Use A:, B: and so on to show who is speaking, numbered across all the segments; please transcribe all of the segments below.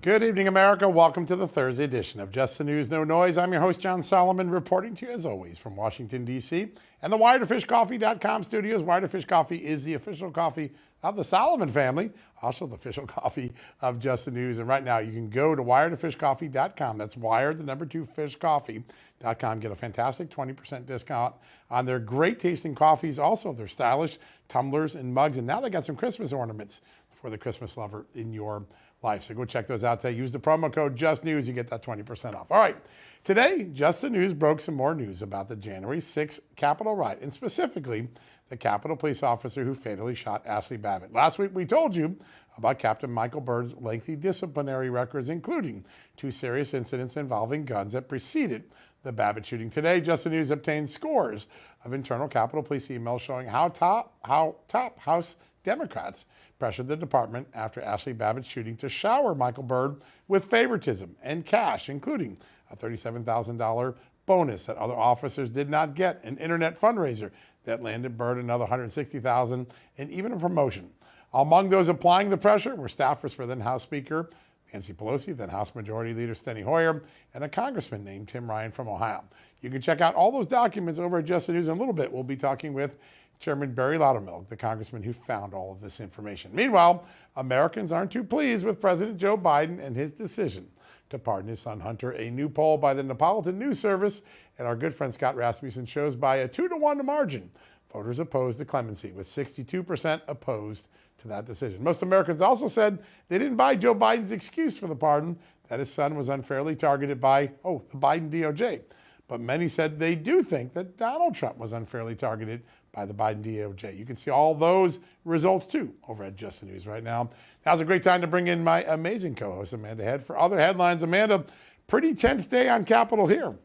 A: Good evening, America. Welcome to the Thursday edition of Just the News, No Noise. I'm your host, John Solomon, reporting to you, as always, from Washington, D.C. and the WiredFishCoffee.com studios. Wired Fish Coffee is the official coffee of the Solomon family, also the official coffee of Just the News. And right now, you can go to WiredFishCoffee.com. That's Wired, the number 2, fishcoffee.com. Get a fantastic 20% discount on their great tasting coffees. Also, their stylish tumblers and mugs. And now they got some Christmas ornaments for the Christmas lover in your life. So go check those out today. Use the promo code JustNews. You get that 20% off. All right. Today, Just the News broke some more news about the January 6th Capitol riot, and specifically the Capitol police officer who fatally shot Ashley Babbitt. Last week, we told you about Captain Michael Byrd's lengthy disciplinary records, including 2 serious incidents involving guns that preceded the Babbitt shooting. Today, Just the News obtained scores of internal Capitol Police emails showing how top House Democrats pressured the department after Ashley Babbitt's shooting to shower Michael Byrd with favoritism and cash, including a $37,000 bonus that other officers did not get, an internet fundraiser that landed Byrd another $160,000, and even a promotion. Among those applying the pressure were staffers for then House Speaker Nancy Pelosi, then House Majority Leader Steny Hoyer, and a congressman named Tim Ryan from Ohio. You can check out all those documents over at Just the News. In a little bit, we'll be talking with Chairman Barry Loudermilk, the congressman who found all of this information. Meanwhile, Americans aren't too pleased with President Joe Biden and his decision to pardon his son Hunter. A new poll by the Neapolitan News Service and our good friend Scott Rasmussen shows by a 2-to-1 margin, voters opposed to clemency, with 62% opposed to that decision. Most Americans also said they didn't buy Joe Biden's excuse for the pardon, that his son was unfairly targeted by, the Biden DOJ. But many said they do think that Donald Trump was unfairly targeted by the Biden DOJ. You can see all those results, too, over at Just the News right now. Now's a great time to bring in my amazing co-host, Amanda Head, for other headlines. Amanda, pretty tense day on Capitol Hill.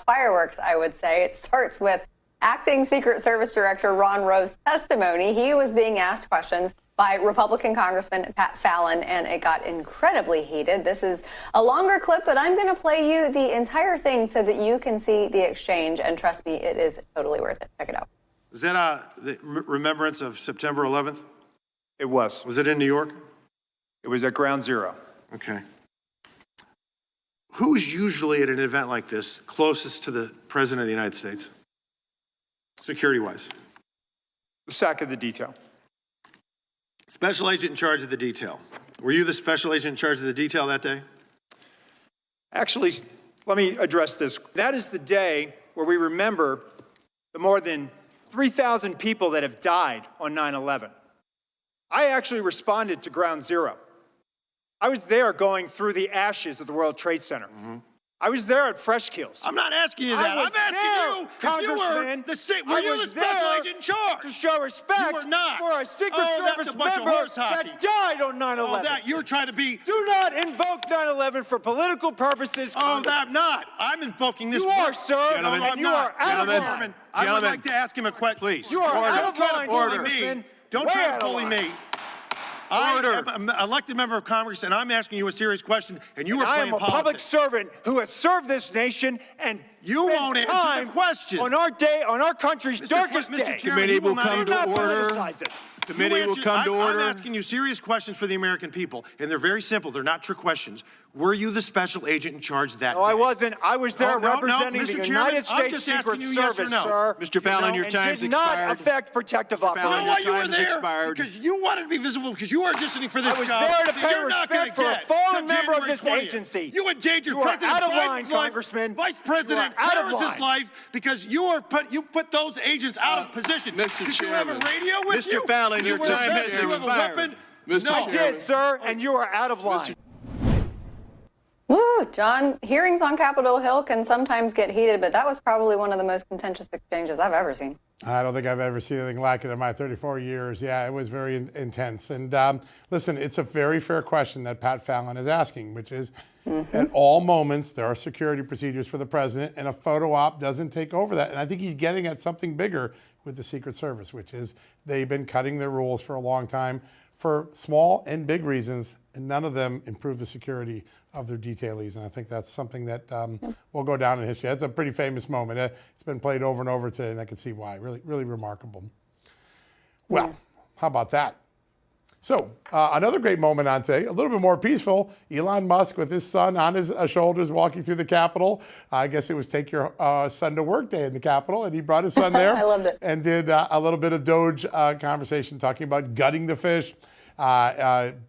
B: Fireworks, I would say. It starts with Acting Secret Service Director Ron Rowe's testimony. He was being asked questions by Republican Congressman Pat Fallon, and it got incredibly heated. This is a longer clip, but I'm going to play you the entire thing so that you can see the exchange, and trust me, it is totally worth it. Check it out.
C: Is that the remembrance of September 11th?
D: It was.
C: Was it in New York?
D: It was at Ground Zero.
C: Okay. Who is usually at an event like this closest to the President of the United States, security-wise?
D: The SAC of the detail.
C: Special agent in charge of the detail. Were you the special agent in charge of the detail that day?
D: Actually, let me address this. That is the day where we remember the more than 3,000 people that have died on 9/11. I actually responded to Ground Zero. I was there going through the ashes of the World Trade Center. Mm-hmm. I was there at Fresh Kills.
C: I'm not asking you that. I'm asking you,
D: Congressman.
C: Were you the special agent in charge?
D: To show respect
C: you were not.
D: For a Secret Service member that died on 9/11.
C: That you're trying to be.
D: Do not invoke 9/11 for political purposes.
C: I'm not. I'm invoking this.
D: You are, sir.
C: Gentlemen,
D: and you are out of line.
C: I would like to ask him a question.
D: Please. You are out of line, Congressman.
C: Don't try to bully me. I am an elected member of Congress, and I'm asking you a serious question, and you are playing politics.
D: I am a public servant who has served this nation, and
C: you won't answer the question.
D: On our day, on our country's darkest day.
C: Committee will come to order.
D: Committee will come to order.
C: I'm asking you serious questions for the American people, and they're very simple. They're not trick questions. Were you the special agent in charge that day?
D: No, I wasn't. I was there representing the United States Secret Service, sir.
E: Mr. Fallon, your time's expired.
D: Did not affect protective operations.
C: You know why you were there? Because you wanted to be visible, because you were auditioning for this job.
D: I was there to pay respect for a fallen member of this agency.
C: You endangered
D: President Biden's life,
C: Vice President Harris's life, because you put those agents out of position.
E: Mr. Chairman.
C: You have a radio with you?
E: Mr. Fallon, your time has expired.
D: I did, sir, and you are out of line.
B: Woo, John, hearings on Capitol Hill can sometimes get heated, but that was probably one of the most contentious exchanges I've ever seen.
A: I don't think I've ever seen anything like it in my 34 years. Yeah, it was very intense. And listen, it's a very fair question that Pat Fallon is asking, which is, at all moments, there are security procedures for the president, and a photo op doesn't take over that. And I think he's getting at something bigger with the Secret Service, which is they've been cutting their rules for a long time for small and big reasons, and none of them improve the security of their detailees. And I think that's something that will go down in history. That's a pretty famous moment. It's been played over and over today, and I can see why. Really, really remarkable. Well, how about that? So another great moment on today, a little bit more peaceful. Elon Musk with his son on his shoulders walking through the Capitol. I guess it was take your son to work day in the Capitol, and he brought his son there.
B: I loved it.
A: And did a little bit of Doge conversation talking about gutting the fish.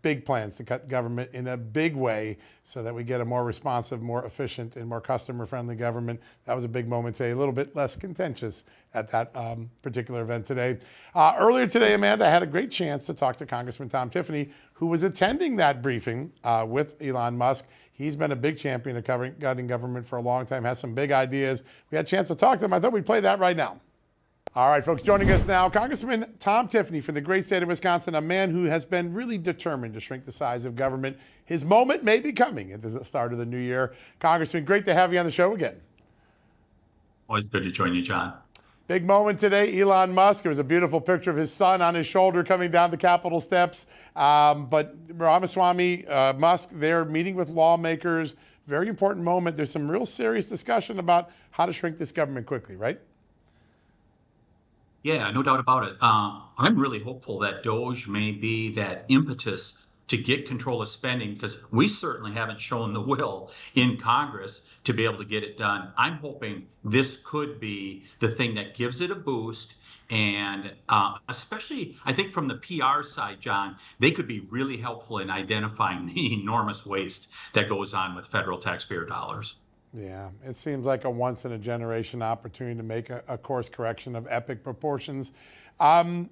A: Big plans to cut government in a big way so that we get a more responsive, more efficient, and more customer-friendly government. That was a big moment today, a little bit less contentious at that particular event today. Earlier today, Amanda, I had a great chance to talk to Congressman Tom Tiffany, who was attending that briefing with Elon Musk. He's been a big champion of gutting government for a long time, has some big ideas. We had a chance to talk to him. I thought we'd play that right now. All right, folks, joining us now, Congressman Tom Tiffany from the great state of Wisconsin, a man who has been really determined to shrink the size of government. His moment may be coming at the start of the new year. Congressman, great to have you on the show again.
F: Always good to join you, John.
A: Big moment today, Elon Musk. It was a beautiful picture of his son on his shoulder coming down the Capitol steps. But Ramaswamy, Musk, they're meeting with lawmakers. Very important moment. There's some real serious discussion about how to shrink this government quickly, right?
F: Yeah, no doubt about it. I'm really hopeful that Doge may be that impetus to get control of spending, because we certainly haven't shown the will in Congress to be able to get it done. I'm hoping this could be the thing that gives it a boost. And especially, I think from the PR side, John, they could be really helpful in identifying the enormous waste that goes on with federal taxpayer dollars.
A: Yeah, it seems like a once-in-a-generation opportunity to make a course correction of epic proportions.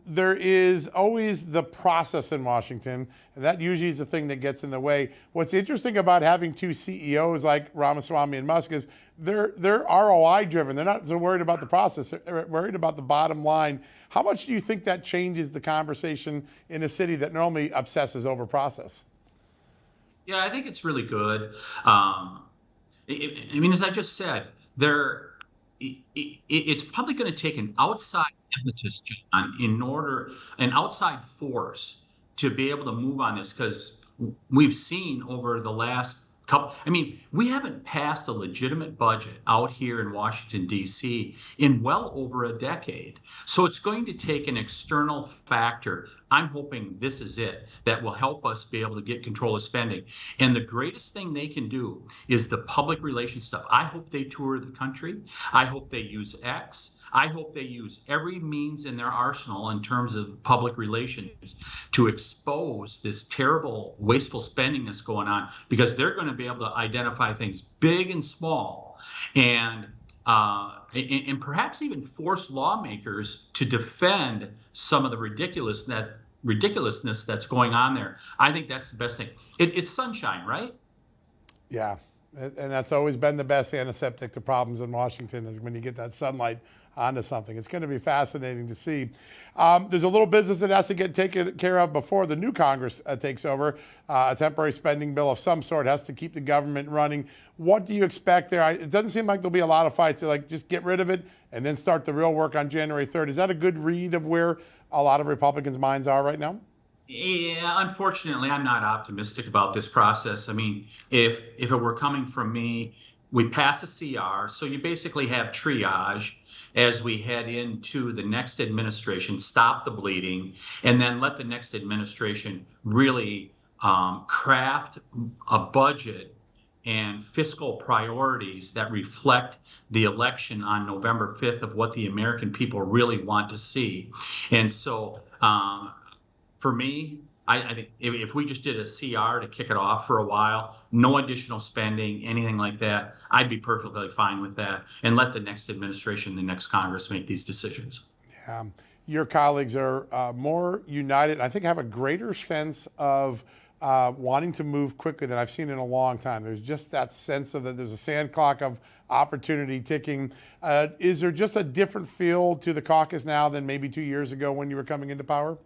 A: There is always the process in Washington, and that usually is the thing that gets in the way. What's interesting about having two CEOs like Ramaswamy and Musk is they're ROI-driven. They're not so worried about the process. They're worried about the bottom line. How much do you think that changes the conversation in a city that normally obsesses over process?
F: Yeah, I think it's really good. I mean, as I just said, it's probably going to take an outside impetus, John, an outside force to be able to move on this, because we've seen over the last couple, I mean, we haven't passed a legitimate budget out here in Washington, D.C. in well over a decade. So it's going to take an external factor. I'm hoping this is it that will help us be able to get control of spending. And the greatest thing they can do is the public relations stuff. I hope they tour the country. I hope they use X. I hope they use every means in their arsenal in terms of public relations to expose this terrible, wasteful spending that's going on, because they're going to be able to identify things big and small, and perhaps even force lawmakers to defend some of the ridiculousness that's going on there. I think that's the best thing. It's sunshine, right? Yeah.
A: And that's always been the best antiseptic to problems in Washington, is when you get that sunlight onto something. It's going to be fascinating to see. There's a little business that has to get taken care of before the new Congress takes over. A temporary spending bill of some sort has to keep the government running. What do you expect there? It doesn't seem like there'll be a lot of fights. They're like, just get rid of it and then start the real work on January 3rd. Is that a good read of where a lot of Republicans' minds are right now?
F: Yeah, unfortunately, I'm not optimistic about this process. I mean, if it were coming from me, we pass a CR, so you basically have triage as we head into the next administration, stop the bleeding, and then let the next administration really craft a budget and fiscal priorities that reflect the election on November 5th of what the American people really want to see. And so, for me, I think if we just did a CR to kick it off for a while, no additional spending, anything like that, I'd be perfectly fine with that, and let the next administration, the next Congress make these decisions.
A: Yeah. Your colleagues are more united. I think have a greater sense of wanting to move quickly than I've seen in a long time. There's just that sense of that there's a sand clock of opportunity ticking. Is there just a different feel to the caucus now than maybe 2 years ago when you were coming into power?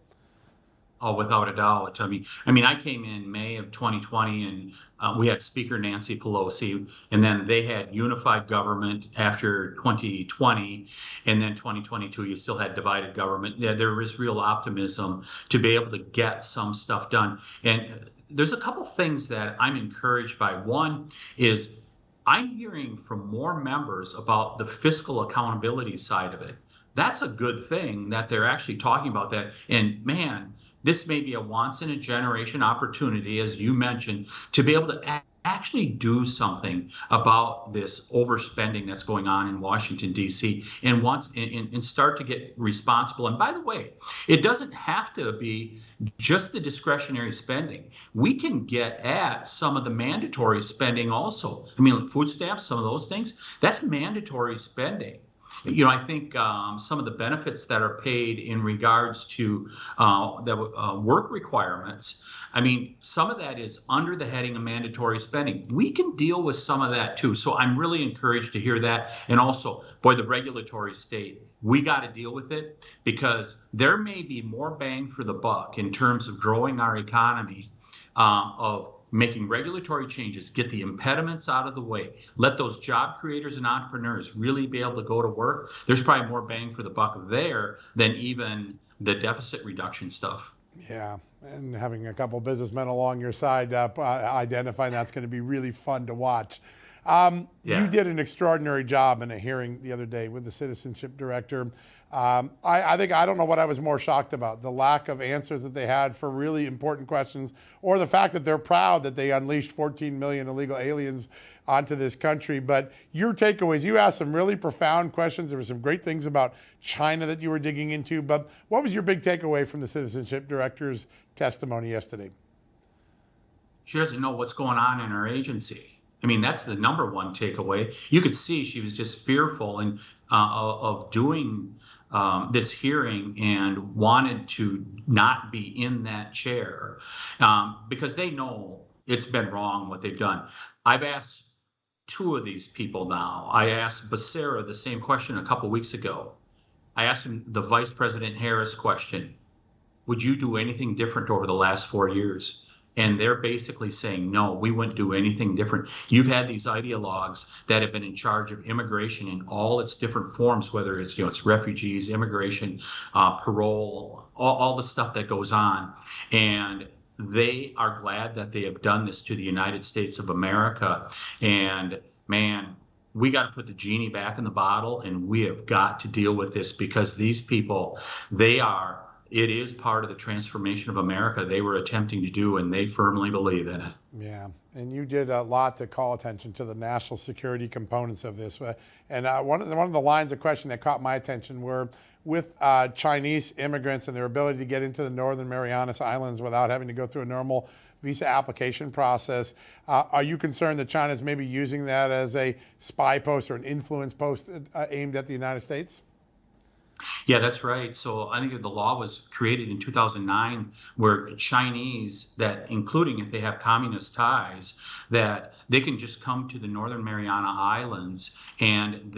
F: Oh, without a doubt. I mean, I came in May of 2020, and we had Speaker Nancy Pelosi, and then they had unified government after 2020, and then 2022, you still had divided government. Yeah, there was real optimism to be able to get some stuff done. And there's a couple things that I'm encouraged by. One is I'm hearing from more members about the fiscal accountability side of it. That's a good thing that they're actually talking about that. And man, this may be a once-in-a-generation opportunity, as you mentioned, to be able to actually do something about this overspending that's going on in Washington, D.C., and start to get responsible. And by the way, it doesn't have to be just the discretionary spending. We can get at some of the mandatory spending also. I mean, like food stamps, some of those things, that's mandatory spending. I think some of the benefits that are paid in regards to the work requirements, I mean, some of that is under the heading of mandatory spending. We can deal with some of that too. So I'm really encouraged to hear that. And also, boy, the regulatory state, we got to deal with it, because there may be more bang for the buck in terms of growing our economy, of making regulatory changes, get the impediments out of the way, let those job creators and entrepreneurs really be able to go to work. There's probably more bang for the buck there than even the deficit reduction stuff.
A: Yeah, and having a couple businessmen along your side identifying that's going to be really fun to watch. You did an extraordinary job in a hearing the other day with the citizenship director. I think I don't know what I was more shocked about, the lack of answers that they had for really important questions, or the fact that they're proud that they unleashed 14 million illegal aliens onto this country. But your takeaways, you asked some really profound questions. There were some great things about China that you were digging into. But what was your big takeaway from the citizenship director's testimony yesterday?
F: She doesn't know what's going on in her agency. I mean, that's the number one takeaway. You could see she was just fearful of doing this hearing and wanted to not be in that chair, because they know it's been wrong what they've done. I've asked two of these people now. I asked Becerra the same question a couple weeks ago. I asked him the Vice President Harris question. Would you do anything different over the last 4 years? And they're basically saying, no, we wouldn't do anything different. You've had these ideologues that have been in charge of immigration in all its different forms, whether it's, it's refugees, immigration, parole, all the stuff that goes on. And they are glad that they have done this to the United States of America. And man, we got to put the genie back in the bottle, and we have got to deal with this, because these people, it is part of the transformation of America they were attempting to do, and they firmly believe in it.
A: Yeah, and you did a lot to call attention to the national security components of this. And one of the lines of question that caught my attention were with Chinese immigrants and their ability to get into the Northern Marianas Islands without having to go through a normal visa application process. Are you concerned that China is maybe using that as a spy post or an influence post aimed at the United States?
F: Yeah, that's right. So I think the law was created in 2009 where Chinese, that including if they have communist ties, that they can just come to the Northern Mariana Islands, and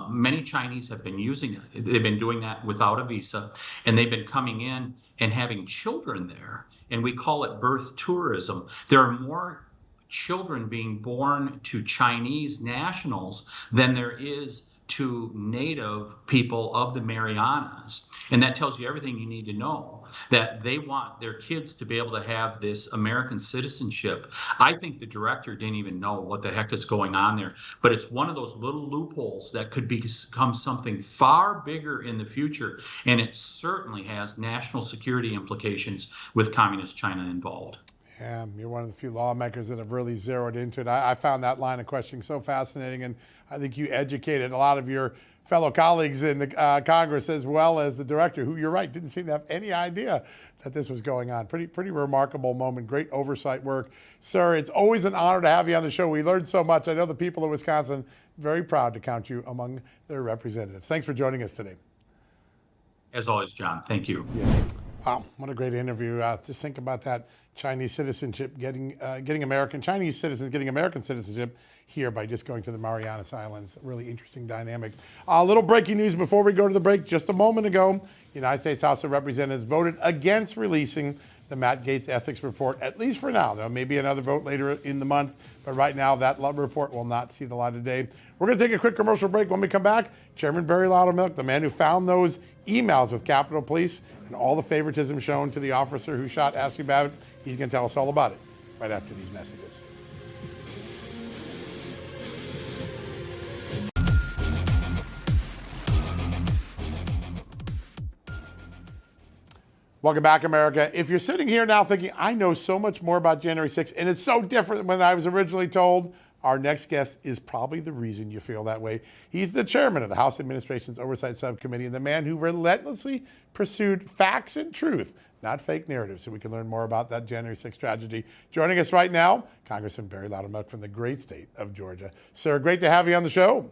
F: many Chinese have been using it. They've been doing that without a visa, and they've been coming in and having children there, and we call it birth tourism. There are more children being born to Chinese nationals than there is to native people of the Marianas. And that tells you everything you need to know, that they want their kids to be able to have this American citizenship. I think the director didn't even know what the heck is going on there, but it's one of those little loopholes that could become something far bigger in the future. And it certainly has national security implications with Communist China involved.
A: Yeah, you're one of the few lawmakers that have really zeroed into it. I found that line of questioning so fascinating, and I think you educated a lot of your fellow colleagues in the Congress, as well as the director, who, you're right, didn't seem to have any idea that this was going on. Pretty remarkable moment. Great oversight work. Sir, it's always an honor to have you on the show. We learned so much. I know the people of Wisconsin very proud to count you among their representatives. Thanks for joining us today.
F: As always, John, thank you.
A: Yeah. Wow, what a great interview. Just think about that. Chinese citizenship, Chinese citizens getting American citizenship here by just going to the Marianas Islands. Really interesting dynamic. A little breaking news before we go to the break. Just a moment ago, the United States House of Representatives voted against releasing the Matt Gaetz ethics report, at least for now. There may be another vote later in the month, but right now that report will not see the light of day. We're going to take a quick commercial break. When we come back, Chairman Barry Loudermilk, the man who found those emails with Capitol Police and all the favoritism shown to the officer who shot Ashley Babbitt, he's going to tell us all about it right after these messages. Welcome back, America. If you're sitting here now thinking, I know so much more about January 6th, and it's so different than when I was originally told, our next guest is probably the reason you feel that way. He's the chairman of the House Administration's Oversight Subcommittee and the man who relentlessly pursued facts and truth, not fake narratives, so we can learn more about that January 6th tragedy. Joining us right now, Congressman Barry Loudermilk from the great state of Georgia. Sir, great to have you on the show.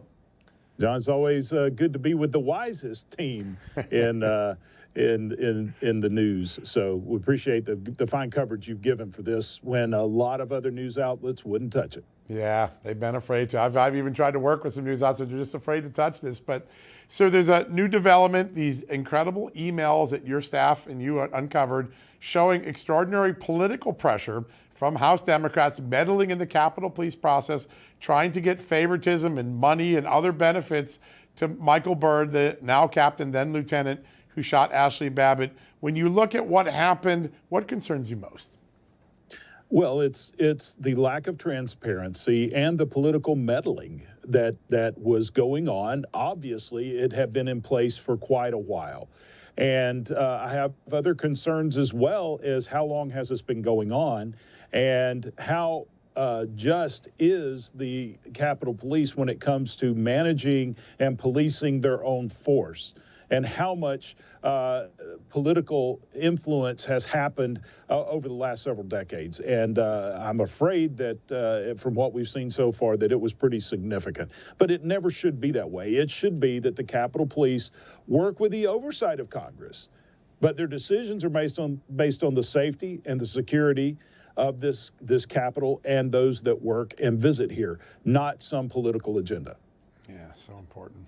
G: John, it's always good to be with the wisest team in the news. So we appreciate the fine coverage you've given for this when a lot of other news outlets wouldn't touch it.
A: Yeah, they've been afraid to. I've even tried to work with some news outlets who are just afraid to touch this. But so there's a new development, these incredible emails that your staff and you uncovered showing extraordinary political pressure from House Democrats meddling in the Capitol Police process, trying to get favoritism and money and other benefits to Michael Byrd, the now captain, then lieutenant, who shot Ashley Babbitt. When you look at what happened, what concerns you most?
G: Well, it's the lack of transparency and the political meddling that was going on. Obviously, it had been in place for quite a while. And I have other concerns as well as how long has this been going on and how just is the Capitol Police when it comes to managing and policing their own force, and how much political influence has happened over the last several decades. And I'm afraid that from what we've seen so far, that it was pretty significant. But it never should be that way. It should be that the Capitol Police work with the oversight of Congress, but their decisions are based on the safety and the security of this Capitol and those that work and visit here, not some political agenda.
A: Yeah, so important.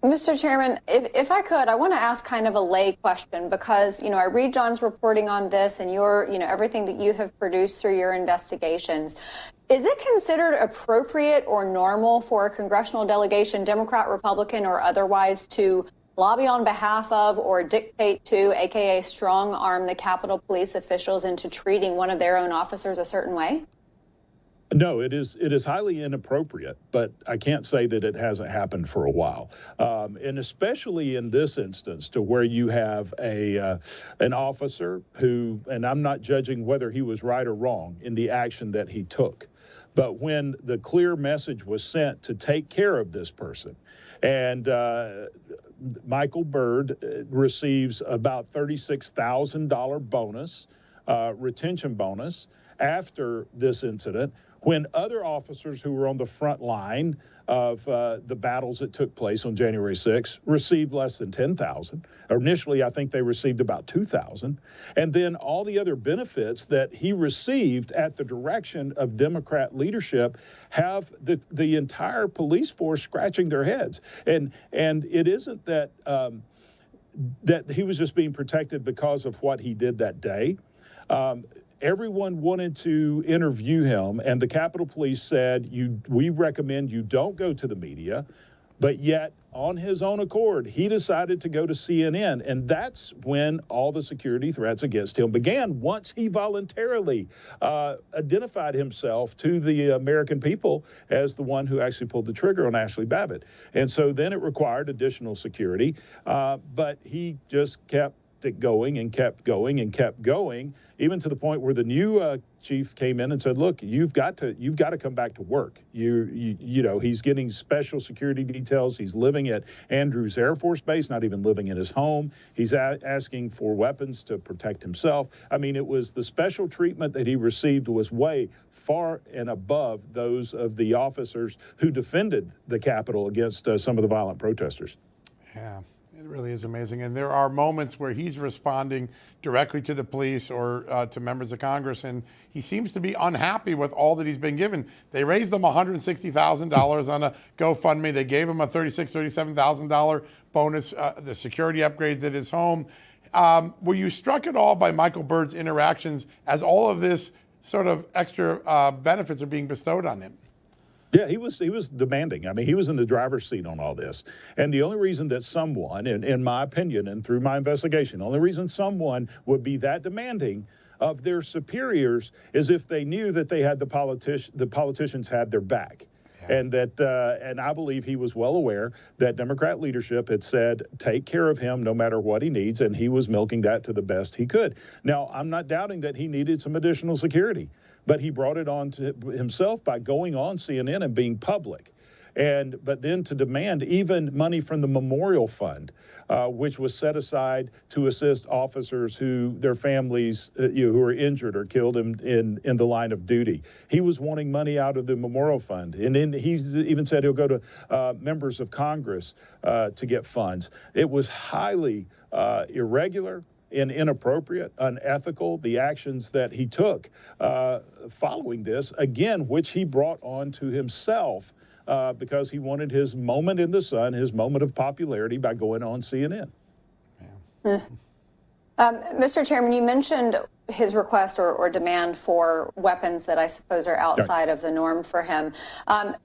B: Mr. Chairman, if I could, I want to ask kind of a lay question because, I read John's reporting on this and everything that you have produced through your investigations. Is it considered appropriate or normal for a congressional delegation, Democrat, Republican, or otherwise, to lobby on behalf of or dictate to, aka strong arm the Capitol Police officials into treating one of their own officers a certain way?
G: No, it is highly inappropriate, but I can't say that it hasn't happened for a while. And especially in this instance, to where you have an officer who, and I'm not judging whether he was right or wrong in the action that he took, but when the clear message was sent to take care of this person, and Michael Byrd receives about $36,000 bonus, retention bonus, after this incident, when other officers who were on the front line of the battles that took place on January 6th received less than $10,000. Initially, I think they received about $2,000. And then all the other benefits that he received at the direction of Democrat leadership have the entire police force scratching their heads. And it isn't that that he was just being protected because of what he did that day. Everyone wanted to interview him, and the Capitol Police said, we recommend you don't go to the media, but yet on his own accord, he decided to go to CNN, and that's when all the security threats against him began, once he voluntarily identified himself to the American people as the one who actually pulled the trigger on Ashley Babbitt. And so then it required additional security, but he just kept it going and kept going and kept going, even to the point where the new chief came in and said, look, you've got to come back to work. You know, he's getting special security details. He's living at Andrews Air Force Base, not even living in his home. He's asking for weapons to protect himself. I mean, it was the special treatment that he received was way far and above those of the officers who defended the Capitol against some of the violent protesters.
A: Yeah. It really is amazing. And there are moments where he's responding directly to the police or to members of Congress, and he seems to be unhappy with all that he's been given. They raised him $160,000 on a GoFundMe. They gave him a $37,000 bonus, the security upgrades at his home. Were you struck at all by Michael Byrd's interactions as all of this sort of extra benefits are being bestowed on him?
G: Yeah, he was demanding. I mean, he was in the driver's seat on all this. And the only reason that someone, in my opinion and through my investigation, the only reason someone would be that demanding of their superiors is if they knew that they had the politicians had their back. and I believe he was well aware that Democrat leadership had said, take care of him no matter what he needs, and he was milking that to the best he could. Now, I'm not doubting that he needed some additional security, but he brought it on to himself by going on CNN and being public. But then to demand even money from the Memorial Fund, which was set aside to assist officers who their families who are injured or killed in the line of duty. He was wanting money out of the Memorial Fund, and then he's even said he'll go to members of Congress to get funds. It was highly irregular and inappropriate, unethical, the actions that he took following this, again, which he brought on to himself. Because he wanted his moment in the sun, his moment of popularity by going on CNN.
B: Mr. Chairman, you mentioned his request or demand for weapons that I suppose are outside of the norm for him.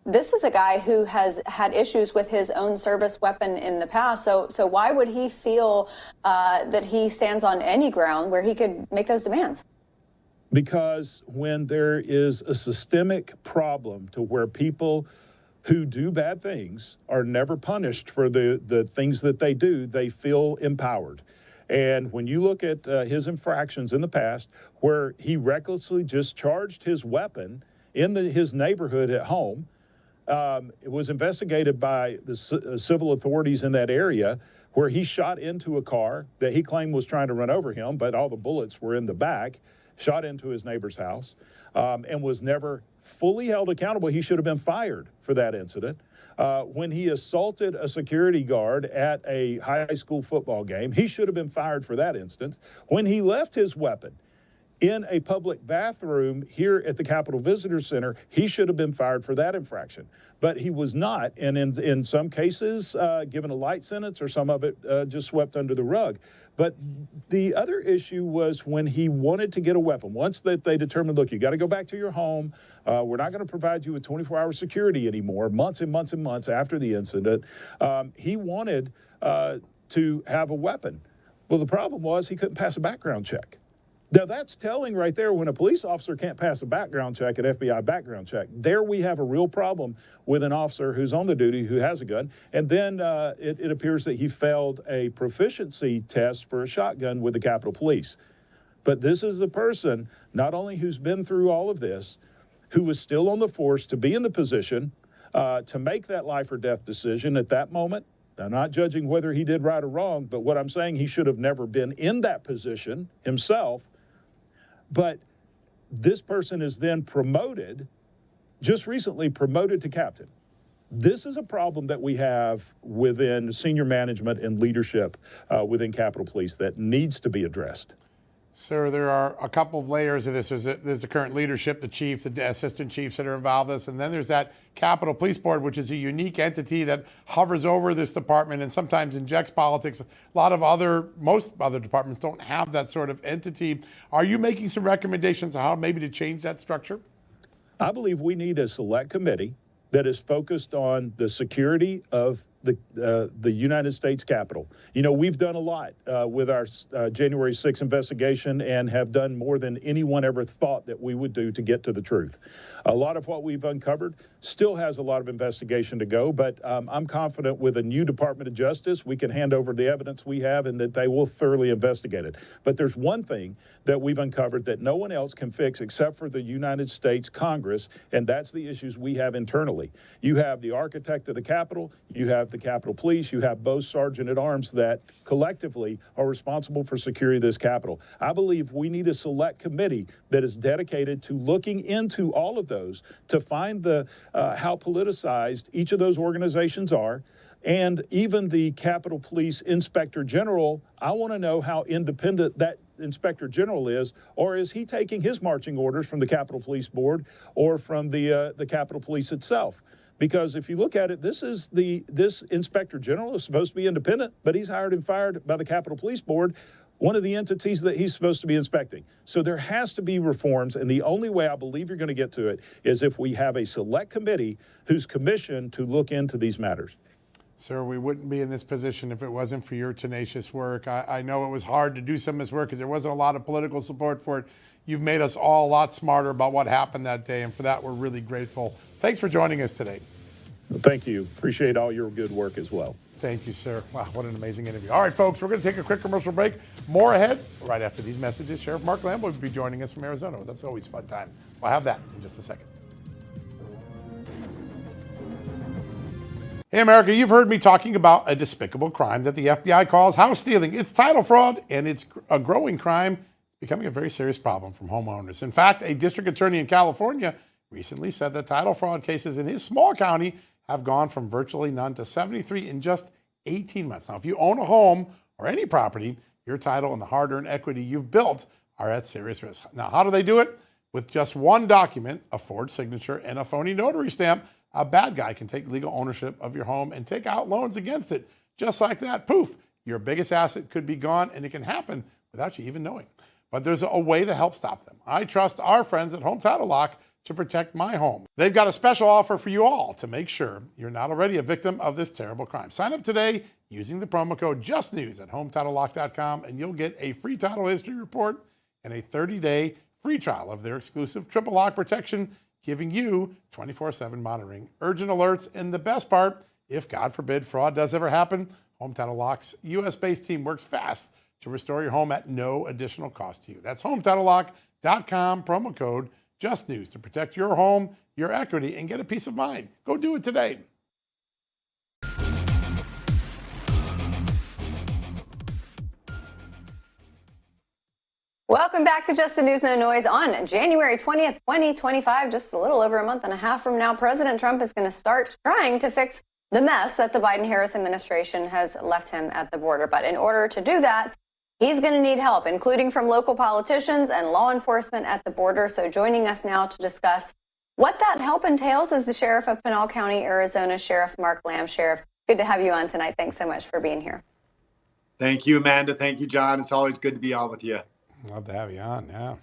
B: This is a guy who has had issues with his own service weapon in the past. So why would he feel that he stands on any ground where he could make those demands?
G: Because when there is a systemic problem to where people who do bad things are never punished for the things that they do, they feel empowered. And when you look at his infractions in the past, where he recklessly discharged his weapon in his neighborhood at home, it was investigated by the civil authorities in that area, where he shot into a car that he claimed was trying to run over him, but all the bullets were in the back, shot into his neighbor's house, and was never fully held accountable. He should have been fired for that incident. When he assaulted a security guard at a high school football game, he should have been fired for that instance. When he left his weapon in a public bathroom here at the Capitol Visitor Center, he should have been fired for that infraction. But he was not, and in some cases given a light sentence, or some of it just swept under the rug. But the other issue was when he wanted to get a weapon. Once that they determined, look, you got to go back to your home. We're not going to provide you with 24-hour security anymore, months and months and months after the incident. He wanted to have a weapon. Well, the problem was he couldn't pass a background check. Now, that's telling right there. When a police officer can't pass a background check, an FBI background check, there we have a real problem with an officer who's on the duty who has a gun. And then it appears that he failed a proficiency test for a shotgun with the Capitol Police. But this is the person, not only who's been through all of this, who was still on the force to be in the position to make that life or death decision at that moment. I'm not judging whether he did right or wrong, but what I'm saying, he should have never been in that position himself. But this person is then promoted, just recently promoted to captain. This is a problem that we have within senior management and leadership within Capitol Police that needs to be addressed.
A: Sir, there are a couple of layers of this. There's the current leadership, the chief, the assistant chiefs that are involved in this, and then there's that Capitol Police Board, which is a unique entity that hovers over this department and sometimes injects politics. Most other departments don't have that sort of entity. Are you making some recommendations on how maybe to change that structure?
G: I believe we need a select committee that is focused on the security of the United States Capitol. You know, we've done a lot with our January 6th investigation and have done more than anyone ever thought that we would do to get to the truth. A lot of what we've uncovered still has a lot of investigation to go, but I'm confident with a new Department of Justice, we can hand over the evidence we have and that they will thoroughly investigate it. But there's one thing that we've uncovered that no one else can fix except for the United States Congress, and that's the issues we have internally. You have the architect of the Capitol, you have the Capitol Police, you have both sergeant-at-arms that collectively are responsible for security of this Capitol. I believe we need a select committee that is dedicated to looking into all of those to find how politicized each of those organizations are. And even the Capitol Police Inspector General, I want to know how independent that Inspector General is, or is he taking his marching orders from the Capitol Police Board or from the Capitol Police itself? Because if you look at it, this Inspector General is supposed to be independent, but he's hired and fired by the Capitol Police Board, one of the entities that he's supposed to be inspecting. So there has to be reforms, and the only way I believe you're going to get to it is if we have a select committee who's commissioned to look into these matters.
A: Sir, we wouldn't be in this position if it wasn't for your tenacious work. I know it was hard to do some of this work because there wasn't a lot of political support for it. You've made us all a lot smarter about what happened that day, and for that, we're really grateful. Thanks for joining us today.
G: Thank you. Appreciate all your good work as well.
A: Thank you, sir. Wow, what an amazing interview. All right, folks, we're going to take a quick commercial break. More ahead right after these messages. Sheriff Mark Lamb will be joining us from Arizona. That's always a fun time. We'll have that in just a second. Hey, America, you've heard me talking about a despicable crime that the FBI calls house stealing. It's title fraud, and it's a growing crime, becoming a very serious problem from homeowners. In fact, a district attorney in California recently said that title fraud cases in his small county have gone from virtually none to 73 in just 18 months. Now, if you own a home or any property, your title and the hard-earned equity you've built are at serious risk. Now, how do they do it? With just one document, a forged signature, and a phony notary stamp, a bad guy can take legal ownership of your home and take out loans against it. Just like that, poof, your biggest asset could be gone, and it can happen without you even knowing. But there's a way to help stop them. I trust our friends at Home Title Lock to protect my home. They've got a special offer for you all to make sure you're not already a victim of this terrible crime. Sign up today using the promo code JUSTNEWS at HometitleLock.com, and you'll get a free title history report and a 30-day free trial of their exclusive triple lock protection, giving you 24/7 monitoring, urgent alerts, and the best part, if God forbid fraud does ever happen, Home Title Lock's U.S.-based team works fast to restore your home at no additional cost to you. That's HometitleLock.com, promo code JUSTNEWS to protect your home, your equity, and get a peace of mind. Go do it today.
B: Welcome back to Just the News, No Noise. On January 20th, 2025, just a little over a month and a half from now, President Trump is going to start trying to fix the mess that the Biden-Harris administration has left him at the border. But in order to do that, he's going to need help, including from local politicians and law enforcement at the border. So joining us now to discuss what that help entails is the Sheriff of Pinal County, Arizona, Sheriff Mark Lamb. Sheriff, good to have you on tonight. Thanks so much for being here.
H: Thank you, Amanda. Thank you, John. It's always good to be on with you.
A: Love to have you on, yeah.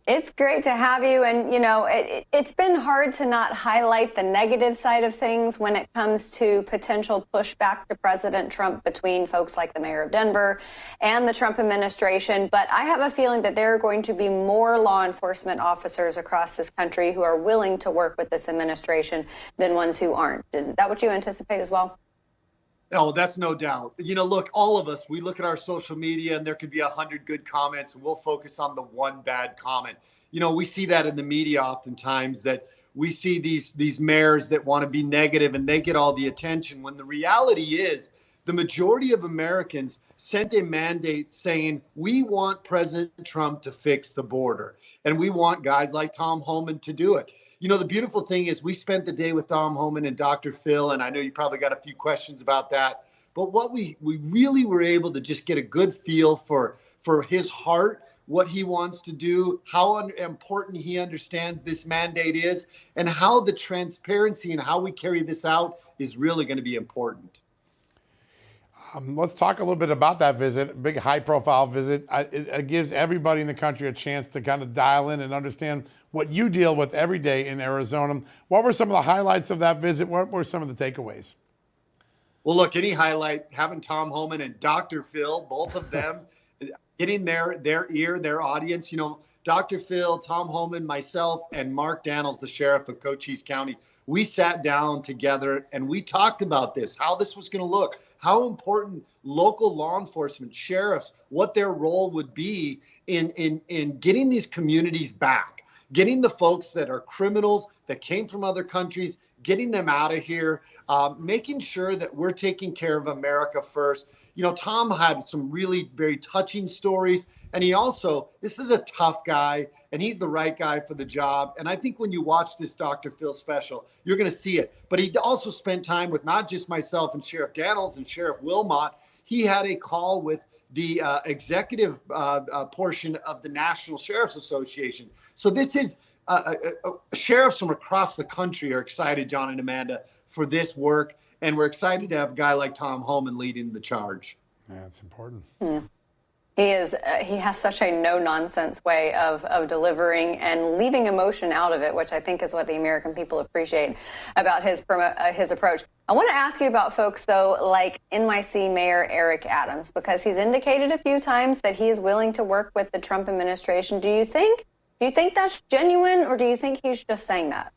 B: It's great to have you. And, you know, it's been hard to not highlight the negative side of things when it comes to potential pushback to President Trump between folks like the mayor of Denver and the Trump administration. But I have a feeling that there are going to be more law enforcement officers across this country who are willing to work with this administration than ones who aren't. Is that what you anticipate as well?
H: Oh, that's no doubt. You know, look, all of us, we look at our social media and there could be 100 good comments and we'll focus on the one bad comment. You know, we see that in the media oftentimes, that we see these mayors that want to be negative and they get all the attention, when the reality is the majority of Americans sent a mandate saying, we want President Trump to fix the border. And we want guys like Tom Homan to do it. You know, the beautiful thing is we spent the day with Tom Homan and Dr. Phil, and I know you probably got a few questions about that. But what we really were able to just get a good feel for his heart, what he wants to do, how important he understands this mandate is, and how the transparency and how we carry this out is really going to be important.
A: Let's talk a little bit about that visit, big high-profile visit. It gives everybody in the country a chance to kind of dial in and understand what you deal with every day in Arizona. What were some of the highlights of that visit? What were some of the takeaways?
H: Well, look, any highlight, having Tom Homan and Dr. Phil, both of them, getting their ear, their audience. You know, Dr. Phil, Tom Homan, myself, and Mark Daniels, the sheriff of Cochise County, we sat down together and we talked about this, how this was going to look, how important local law enforcement, sheriffs, what their role would be in getting these communities back, getting the folks that are criminals that came from other countries, getting them out of here, making sure that we're taking care of America first. You know, Tom had some really very touching stories, and he also, this is a tough guy, and he's the right guy for the job. And I think when you watch this Dr. Phil special, you're going to see it. But he also spent time with not just myself and Sheriff Daniels and Sheriff Wilmot. He had a call with the executive portion of the National Sheriff's Association. So this is sheriffs from across the country are excited, John and Amanda, for this work. And we're excited to have a guy like Tom Homan leading the charge.
A: Yeah, it's important.
B: Yeah. He has such a no-nonsense way of delivering and leaving emotion out of it, which I think is what the American people appreciate about his approach. I want to ask you about folks, though, like NYC Mayor Eric Adams, because he's indicated a few times that he is willing to work with the Trump administration. Do you think that's genuine, or do you think he's just saying that?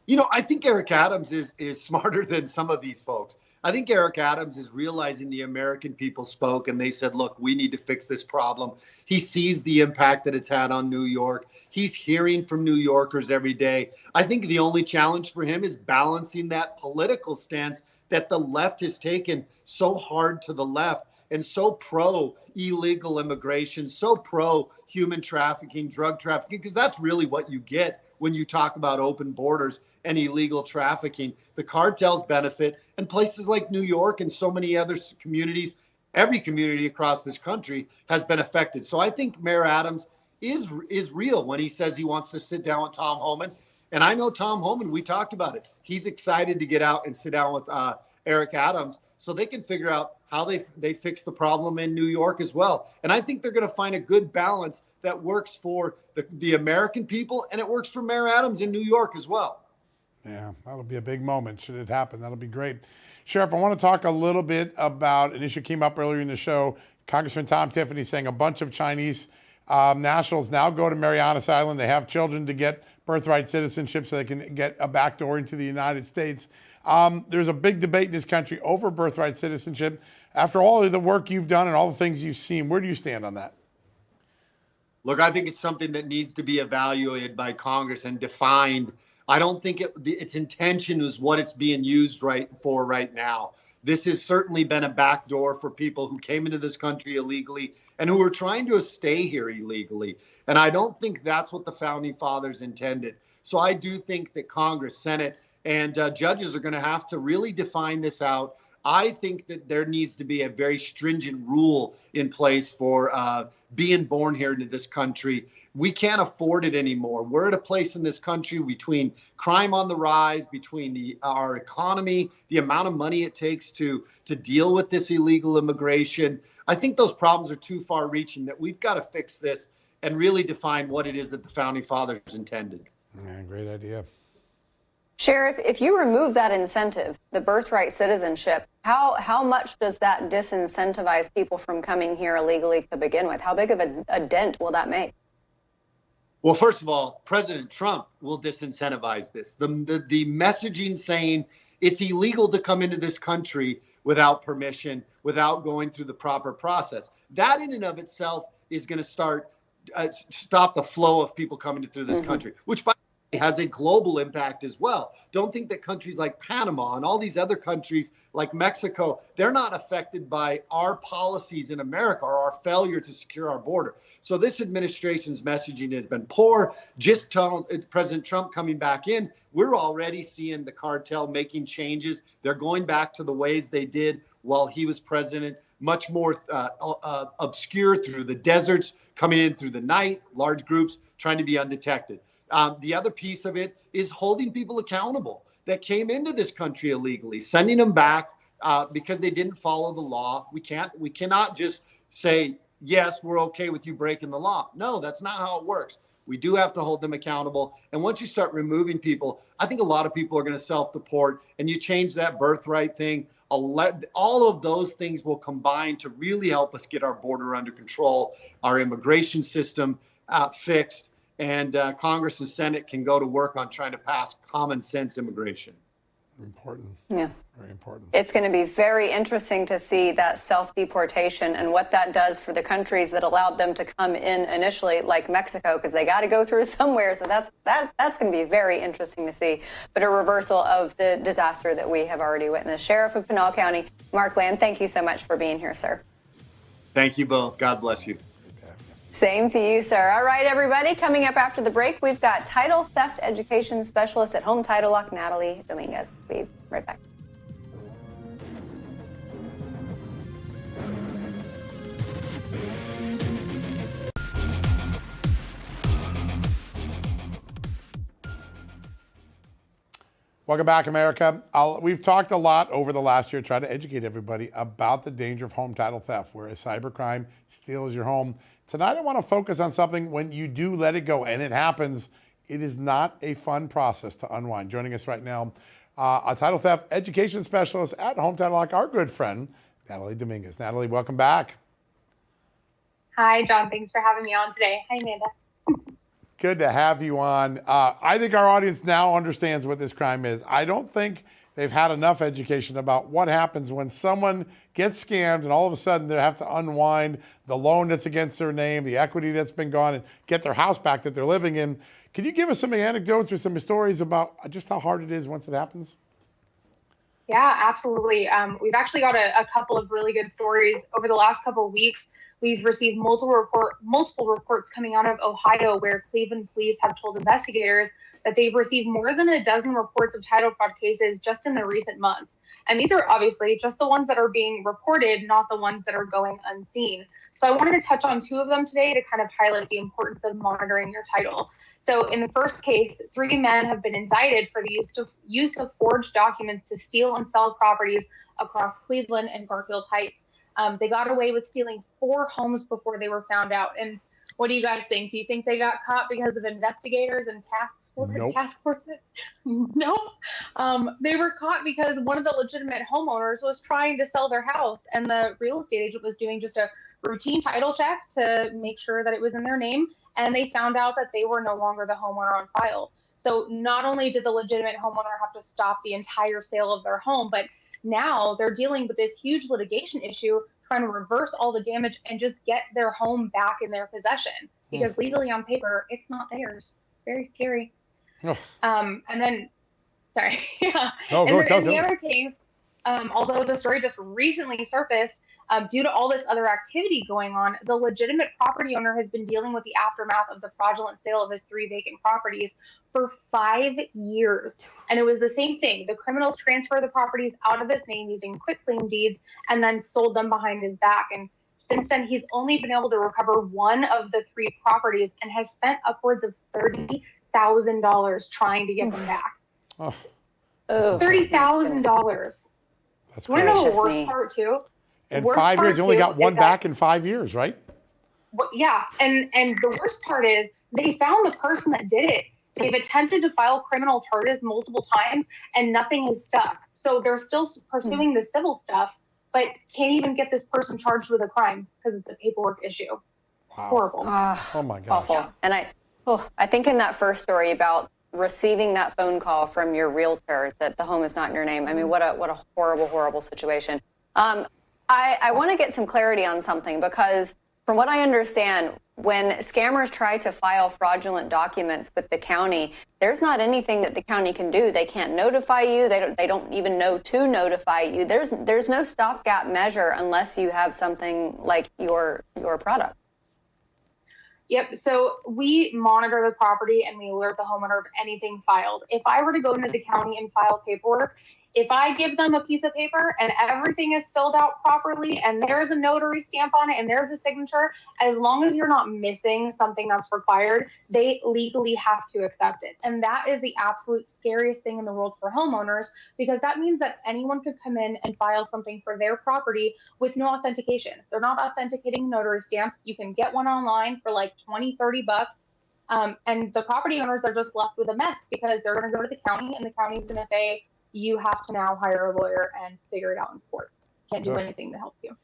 H: I think Eric Adams is smarter than some of these folks. I think Eric Adams is realizing the American people spoke and they said, look, we need to fix this problem. He sees the impact that it's had on New York. He's hearing from New Yorkers every day. I think the only challenge for him is balancing that political stance that the left has taken so hard to the left and so pro illegal immigration, so pro human trafficking, drug trafficking, because that's really what you get when you talk about open borders and illegal trafficking. The cartels benefit, and places like New York and so many other communities, every community across this country has been affected. So I think Mayor Adams is real when he says he wants to sit down with Tom Homan. And I know Tom Homan, we talked about it. He's excited to get out and sit down with Eric Adams so they can figure out how they fix the problem in New York as well. And I think they're going to find a good balance that works for the American people, and it works for Mayor Adams in New York as well.
A: Yeah, that'll be a big moment should it happen. That'll be great. Sheriff, I want to talk a little bit about an issue came up earlier in the show. Congressman Tom Tiffany saying a bunch of Chinese nationals now go to Marianas Island. They have children to get birthright citizenship so they can get a backdoor into the United States. There's a big debate in this country over birthright citizenship. After all of the work you've done and all the things you've seen, where do you stand on that?
H: Look, I think it's something that needs to be evaluated by Congress and defined. I don't think its intention is what it's being used for right now. This has certainly been a backdoor for people who came into this country illegally and who are trying to stay here illegally. And I don't think that's what the founding fathers intended. So I do think that Congress, Senate, and judges are going to have to really define this out. I think that there needs to be a very stringent rule in place for being born here into this country. We can't afford it anymore. We're at a place in this country between crime on the rise, between our economy, the amount of money it takes to deal with this illegal immigration. I think those problems are too far reaching, that we've got to fix this and really define what it is that the founding fathers intended.
A: Yeah, great idea.
B: Sheriff, if you remove that incentive, the birthright citizenship, how much does that disincentivize people from coming here illegally to begin with? How big of a dent will that make?
H: Well, first of all, President Trump will disincentivize this. The messaging saying it's illegal to come into this country without permission, without going through the proper process. That in and of itself is going to stop the flow of people coming through this country, which by has a global impact as well. Don't think that countries like Panama and all these other countries like Mexico, they're not affected by our policies in America or our failure to secure our border. So this administration's messaging has been poor. Just President Trump coming back in, we're already seeing the cartel making changes. They're going back to the ways they did while he was president, much more obscure through the deserts, coming in through the night, large groups trying to be undetected. The other piece of it is holding people accountable that came into this country illegally, sending them back because they didn't follow the law. We cannot just say, yes, we're okay with you breaking the law. No, that's not how it works. We do have to hold them accountable. And once you start removing people, I think a lot of people are going to self-deport, and you change that birthright thing. All of those things will combine to really help us get our border under control, our immigration system fixed. And Congress and Senate can go to work on trying to pass common sense immigration.
A: Important.
B: Yeah.
A: Very important.
B: It's going to be very interesting to see that self-deportation and what that does for the countries that allowed them to come in initially, like Mexico, because they got to go through somewhere. So that's going to be very interesting to see. But a reversal of the disaster that we have already witnessed. Sheriff of Pinal County, Mark Land, thank you so much for being here, sir.
H: Thank you both. God bless you.
B: Same to you, sir. All right, everybody. Coming up after the break, we've got title theft education specialist at Home Title Lock, Natalie Dominguez. We'll be right back.
A: Welcome back, America. We've talked a lot over the last year, trying to educate everybody about the danger of home title theft, where a cybercrime steals your home. Tonight, I want to focus on something when you do let it go, and it happens, it is not a fun process to unwind. Joining us right now, a title theft education specialist at Home Title Lock, our good friend, Natalie Dominguez. Natalie, welcome back.
I: Hi, John. Thanks for having me on today. Hi, Amanda.
A: good to have you on. I think our audience now understands what this crime is. I don't think they've had enough education about what happens when someone gets scammed and all of a sudden they have to unwind the loan that's against their name, the equity that's been gone, and get their house back that they're living in. Can you give us some anecdotes or some stories about just how hard it is once it happens?
I: Yeah, absolutely. We've actually got a couple of really good stories over the last couple of weeks. We've received multiple reports coming out of Ohio where Cleveland police have told investigators that they've received more than a dozen reports of title fraud cases just in the recent months. And these are obviously just the ones that are being reported, not the ones that are going unseen. So I wanted to touch on two of them today to kind of highlight the importance of monitoring your title. So in the first case, 3 men have been indicted for the use of forged documents to steal and sell properties across Cleveland and Garfield Heights. They got away with stealing 4 homes before they were found out. And what do you guys think? Do you think they got caught because of investigators and task forces? Nope. They were caught because one of the legitimate homeowners was trying to sell their house, and the real estate agent was doing just a routine title check to make sure that it was in their name. And they found out that they were no longer the homeowner on file. So not only did the legitimate homeowner have to stop the entire sale of their home, but now they're dealing with this huge litigation issue, trying to reverse all the damage and just get their home back in their possession. Because legally on paper, it's not theirs. It's very scary. And then, sorry. Yeah.
A: No,
I: and then in the other case, although the story just recently surfaced, due to all this other activity going on, the legitimate property owner has been dealing with the aftermath of the fraudulent sale of his 3 vacant properties for 5 years. And it was the same thing. The criminals transferred the properties out of his name using quitclaim deeds and then sold them behind his back. And since then, he's only been able to recover 1 of the 3 properties and has spent upwards of $30,000 trying to get them back. $30,000.
A: That's
I: want to know the
B: gracious
I: worst
B: me.
I: part too?
A: In 5 years, you only got one back in 5 years, right?
I: Yeah, and the worst part is they found the person that did it. They've attempted to file criminal charges multiple times, and nothing has stuck. So they're still pursuing the civil stuff, but can't even get this person charged with a crime because it's a paperwork issue.
A: Wow.
I: Horrible.
A: Oh my gosh.
B: Awful. And I think in that first story about receiving that phone call from your realtor that the home is not in your name. I mean, what a horrible, horrible situation. I want to get some clarity on something because from what I understand, when scammers try to file fraudulent documents with the county, there's not anything that the county can do. They can't notify you. They don't even know to notify you. There's no stopgap measure unless you have something like your product.
I: Yep. So we monitor the property and we alert the homeowner of anything filed. If I were to go into the county and file paperwork, if I give them a piece of paper and everything is filled out properly and there's a notary stamp on it and there's a signature, as long as you're not missing something that's required, they legally have to accept it. And that is the absolute scariest thing in the world for homeowners, because that means that anyone could come in and file something for their property with no authentication. If they're not authenticating notary stamps, you can get one online for like $20-$30. And the property owners are just left with a mess because they're going to go to the county and the county's going to say, you have to now hire a lawyer and figure it out in court. Can't do anything to help you.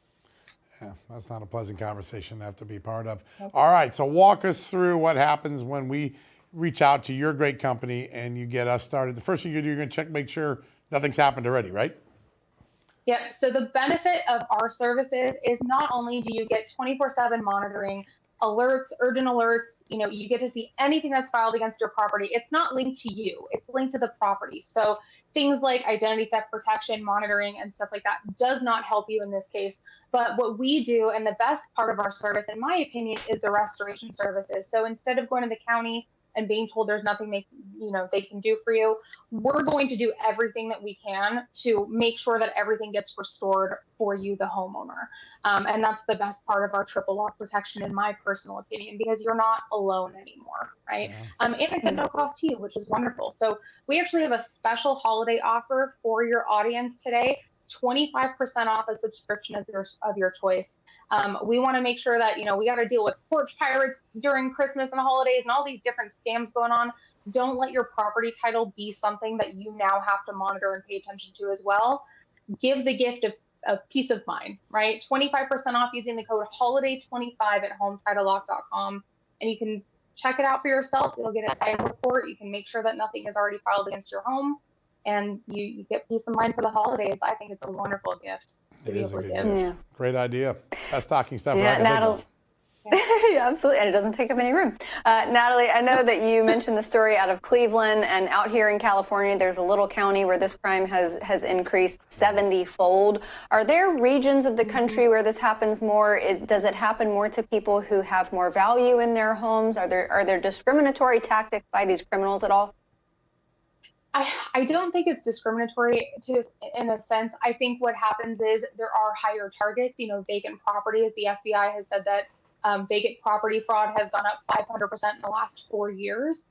A: Yeah, that's not a pleasant conversation to have to be part of. All right, so walk us through what happens when we reach out to your great company and you get us started. The first thing you do, you're going to check, make sure nothing's happened already, right?
I: Yep. So the benefit of our services is not only do you get 24/7 monitoring, alerts, urgent alerts, you get to see anything that's filed against your property. It's not linked to you. It's linked to the property. So things like identity theft protection, monitoring, and stuff like that does not help you in this case. But what we do, and the best part of our service, in my opinion, is the restoration services. So instead of going to the county and being told there's nothing they can do for you, we're going to do everything that we can to make sure that everything gets restored for you, the homeowner. And that's the best part of our triple lock protection, in my personal opinion, because you're not alone anymore, right? Yeah. And it's at no cost to you, which is wonderful. So we actually have a special holiday offer for your audience today. 25% off a subscription of your choice. We want to make sure that, we got to deal with porch pirates during Christmas and holidays and all these different scams going on. Don't let your property title be something that you now have to monitor and pay attention to as well. Give the gift of peace of mind, right? 25% off using the code holiday25 at HomeTitleLock.com. And you can check it out for yourself. You'll get a cyber report. You can make sure that nothing is already filed against your home, and you get peace of mind for the holidays. I think it's a wonderful gift to be able to give.
B: Yeah.
A: Great idea. Best stocking stuff
B: Yeah,
A: I can think
B: Natalie.
A: of.
B: Yeah, absolutely, and it doesn't take up any room. Natalie, I know that you mentioned the story out of Cleveland, and out here in California, there's a little county where this crime has increased 70-fold. Are there regions of the country where this happens more? Does it happen more to people who have more value in their homes? Are there discriminatory tactics by these criminals at all?
I: I don't think it's discriminatory in a sense. I think what happens is there are higher targets, vacant properties. The FBI has said that vacant property fraud has gone up 500% in the last 4 years.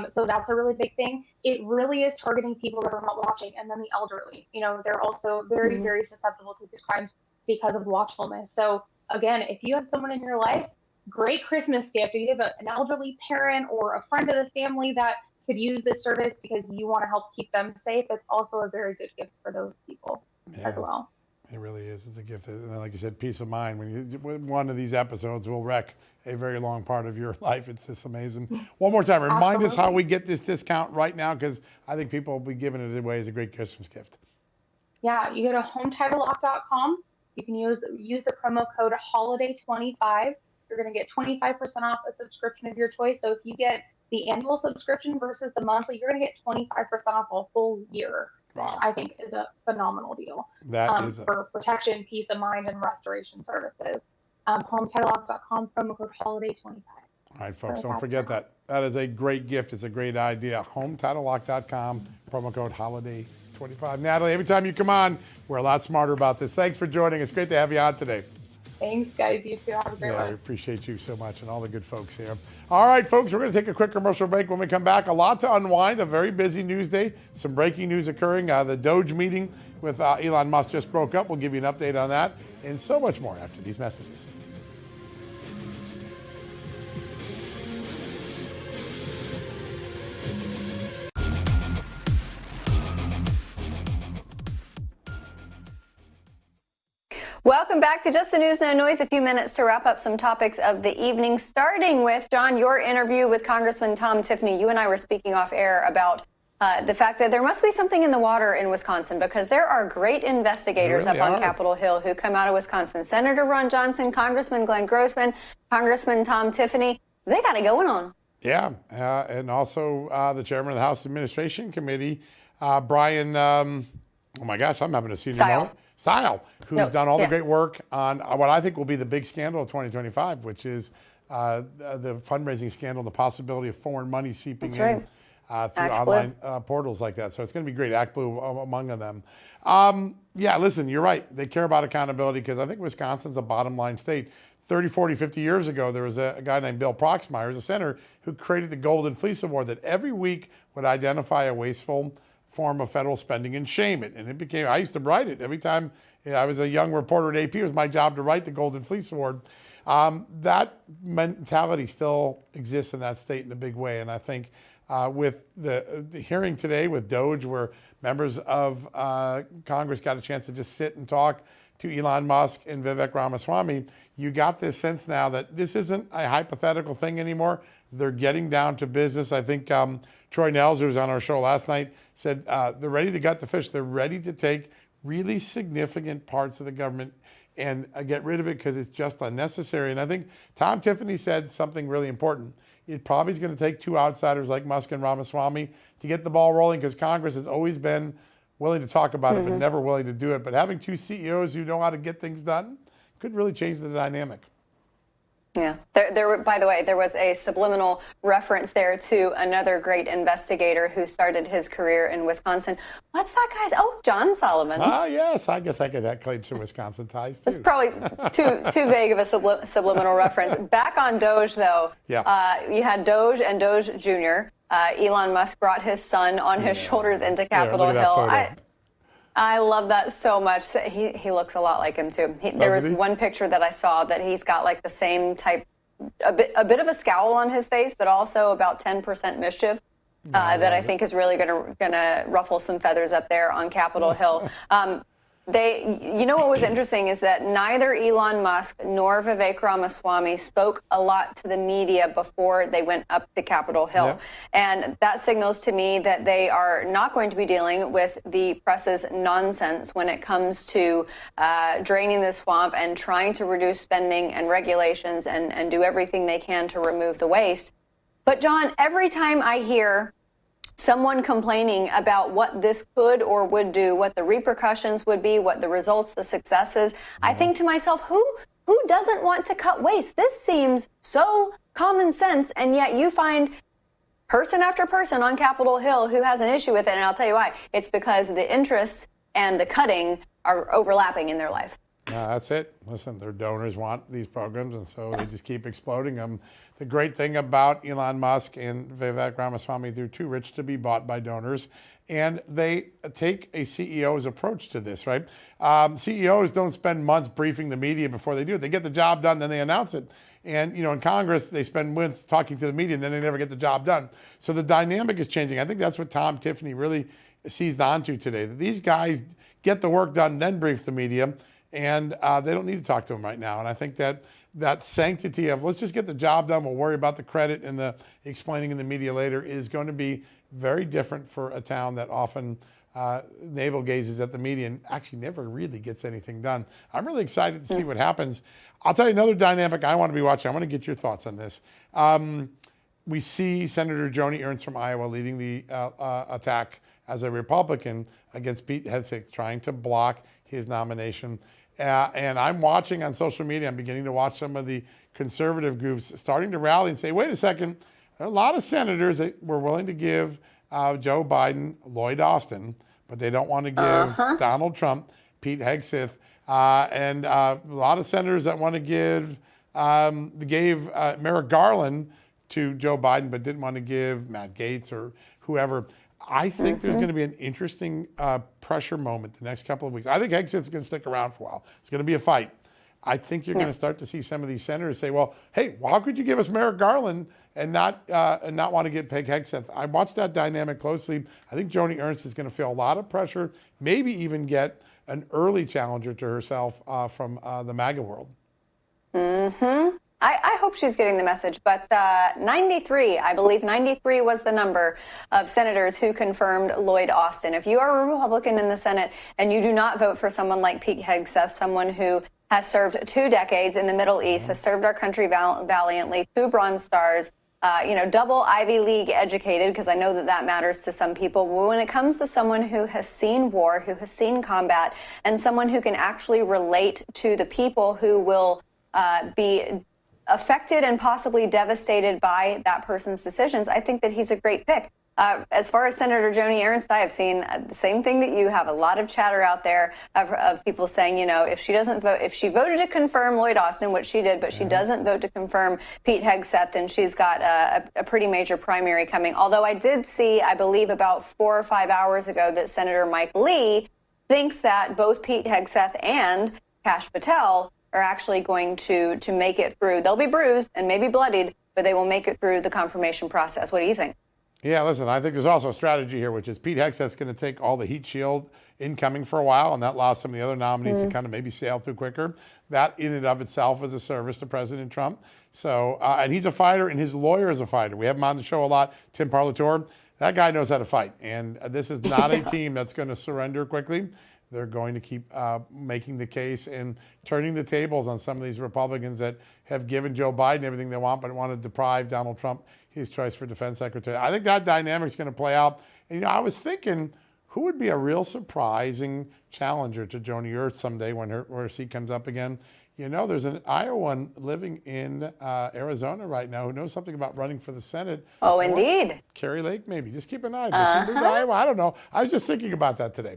I: So that's a really big thing. It really is targeting people that are not watching, and then the elderly. They're also very, very susceptible to these crimes because of watchfulness. So again, if you have someone in your life, great Christmas gift. If you have an elderly parent or a friend of the family that could use this service because you want to help keep them safe, it's also a very good gift for those people as well.
A: It really is. It's a gift. And like you said, peace of mind. When one of these episodes will wreck a very long part of your life. It's just amazing. One more time, remind us how we get this discount right now, because I think people will be giving it away as a great Christmas gift.
I: Yeah, you go to HometitleLock.com. You can use the promo code HOLIDAY25. You're going to get 25% off a subscription of your choice. So if you get the annual subscription versus the monthly, you're going to get 25% off a full year.
A: Wow.
I: I think is a phenomenal deal.
A: That is
I: for protection, peace of mind, and restoration services. HometitleLock.com, promo code HOLIDAY25.
A: All right, folks, don't forget that. That is a great gift. It's a great idea. HometitleLock.com, promo code HOLIDAY25. Natalie, every time you come on, we're a lot smarter about this. Thanks for joining us. Great to have you on today.
I: Thanks, guys. You too. Have a great one.
A: I appreciate you so much and all the good folks here. All right, folks, we're going to take a quick commercial break. When we come back, a lot to unwind, a very busy news day, some breaking news occurring. The Doge meeting with Elon Musk just broke up. We'll give you an update on that and so much more after these messages.
B: Welcome back to Just the News, No Noise. A few minutes to wrap up some topics of the evening, starting with, John, your interview with Congressman Tom Tiffany. You and I were speaking off air about the fact that there must be something in the water in Wisconsin, because there are great investigators up on Capitol Hill who come out of Wisconsin. Senator Ron Johnson, Congressman Glenn Grothman, Congressman Tom Tiffany. They got it going on.
A: Yeah, and also the chairman of the House Administration Committee, Brian, oh my gosh, I'm having a senior moment. Style, who's done all the great work on what I think will be the big scandal of 2025, which is the fundraising scandal, the possibility of foreign money seeping in through online portals like that. So it's going to be great. ActBlue among them. Yeah, listen, you're right. They care about accountability because I think Wisconsin's a bottom line state. 30, 40, 50 years ago, there was a guy named Bill Proxmire, who's a senator, who created the Golden Fleece Award that every week would identify a wasteful form of federal spending and shame it. And it became, I used to write it. Every time I was a young reporter at AP, it was my job to write the Golden Fleece Award. That mentality still exists in that state in a big way. And I think with the hearing today with Doge, where members of Congress got a chance to just sit and talk to Elon Musk and Vivek Ramaswamy, you got this sense now that this isn't a hypothetical thing anymore. They're getting down to business. I think Troy Nehls, who was on our show last night, said they're ready to gut the fish. They're ready to take really significant parts of the government and get rid of it because it's just unnecessary. And I think Tom Tiffany said something really important. It probably is going to take two outsiders like Musk and Ramaswamy to get the ball rolling, because Congress has always been willing to talk about it, but never willing to do it. But having two CEOs who know how to get things done could really change the dynamic.
B: Yeah. There, by the way, there was a subliminal reference there to another great investigator who started his career in Wisconsin. What's that guy's? Oh, John Solomon.
A: Yes. I guess I could claim some Wisconsin ties, too.
B: It's probably too vague of a subliminal reference. Back on Doge, though, you had Doge and Doge Jr. Elon Musk brought his son on his shoulders into Capitol Hill. I love that so much. He looks a lot like him too. There was one picture that I saw that he's got like the same type, a bit of a scowl on his face, but also about 10% mischief that I think is really gonna ruffle some feathers up there on Capitol Hill. You know what was interesting is that neither Elon Musk nor Vivek Ramaswamy spoke a lot to the media before they went up to Capitol Hill.
A: Yep.
B: And that signals to me that they are not going to be dealing with the press's nonsense when it comes to draining the swamp and trying to reduce spending and regulations and do everything they can to remove the waste. But John, every time I hear someone complaining about what this could or would do, what the repercussions would be, what the results, the successes, I think to myself, who doesn't want to cut waste? This seems so common sense, and yet you find person after person on Capitol Hill who has an issue with it, and I'll tell you why. It's because the interests and the cutting are overlapping in their life.
A: That's it. Listen, their donors want these programs, and so they just keep exploding them. The great thing about Elon Musk and Vivek Ramaswamy, they're too rich to be bought by donors, and they take a CEO's approach to this, right? CEOs don't spend months briefing the media before they do it. They get the job done, then they announce it. And, in Congress, they spend months talking to the media, and then they never get the job done. So the dynamic is changing. I think that's what Tom Tiffany really seized onto today, that these guys get the work done, then brief the media. And they don't need to talk to them right now. And I think that sanctity of let's just get the job done, we'll worry about the credit and the explaining in the media later is going to be very different for a town that often navel gazes at the media and actually never really gets anything done. I'm really excited to see what happens. I'll tell you another dynamic I want to be watching. I want to get your thoughts on this. We see Senator Joni Ernst from Iowa leading the attack as a Republican against Pete Hegseth, trying to block his nomination. And I'm watching on social media, I'm beginning to watch some of the conservative groups starting to rally and say, wait a second, there are a lot of senators that were willing to give Joe Biden Lloyd Austin, but they don't want to give Donald Trump Pete Hegseth. And a lot of senators that want to gave Merrick Garland to Joe Biden, but didn't want to give Matt Gaetz or whoever. I think there's going to be an interesting pressure moment the next couple of weeks. I think Hegseth's going to stick around for a while. It's going to be a fight. I think you're going to start to see some of these senators say, well, hey, how could you give us Merrick Garland and not want to get Pete Hegseth? I watched that dynamic closely. I think Joni Ernst is going to feel a lot of pressure, maybe even get an early challenger to herself from the MAGA world.
B: Mm-hmm. I hope she's getting the message, but 93, I believe 93 was the number of senators who confirmed Lloyd Austin. If you are a Republican in the Senate and you do not vote for someone like Pete Hegseth, someone who has served 2 decades in the Middle East, has served our country valiantly, 2 Bronze Stars, double Ivy League educated, because I know that matters to some people. But when it comes to someone who has seen war, who has seen combat, and someone who can actually relate to the people who will be affected and possibly devastated by that person's decisions, I think that he's a great pick. As far as Senator Joni Ernst, I have seen the same thing that you have. A lot of chatter out there of people saying, if she doesn't vote, if she voted to confirm Lloyd Austin, which she did, but she doesn't vote to confirm Pete Hegseth, then she's got a pretty major primary coming. Although I did see, I believe about 4 or 5 hours ago, that Senator Mike Lee thinks that both Pete Hegseth and Kash Patel are actually going to make it through. They'll be bruised and maybe bloodied, but they will make it through the confirmation process. What do you think?
A: Yeah, listen, I think there's also a strategy here, which is Pete Hegseth's going to take all the heat shield incoming for a while, and that allows some of the other nominees to kind of maybe sail through quicker. That in and of itself is a service to President Trump. So, and he's a fighter, and his lawyer is a fighter. We have him on the show a lot, Tim Parlatore. That guy knows how to fight, and this is not a team that's going to surrender quickly. They're going to keep making the case and turning the tables on some of these Republicans that have given Joe Biden everything they want, but want to deprive Donald Trump his choice for defense secretary. I think that dynamic is going to play out. And I was thinking, who would be a real surprising challenger to Joni Ernst someday when her seat comes up again? There's an Iowan living in Arizona right now who knows something about running for the Senate.
B: Oh, indeed.
A: Carrie Lake, maybe. Just keep an eye. Does she move to Iowa? I don't know. I was just thinking about that today.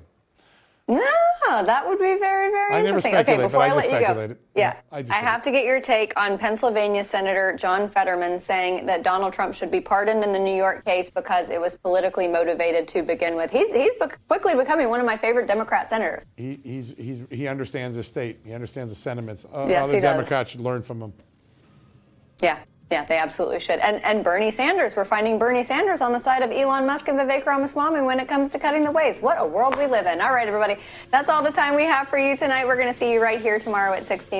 B: No, that would be very, very
A: I
B: interesting.
A: Never
B: Okay, before I let you go,
A: I
B: have to get your take on Pennsylvania Senator John Fetterman saying that Donald Trump should be pardoned in the New York case because it was politically motivated to begin with. He's quickly becoming one of my favorite Democrat senators.
A: He understands the state. He understands the sentiments.
B: Yes,
A: other Democrats should learn from him.
B: Yeah. Yeah, they absolutely should. And Bernie Sanders, we're finding Bernie Sanders on the side of Elon Musk and Vivek Ramaswamy when it comes to cutting the waste. What a world we live in. All right, everybody, that's all the time we have for you tonight. We're going to see you right here tomorrow at 6 p.m.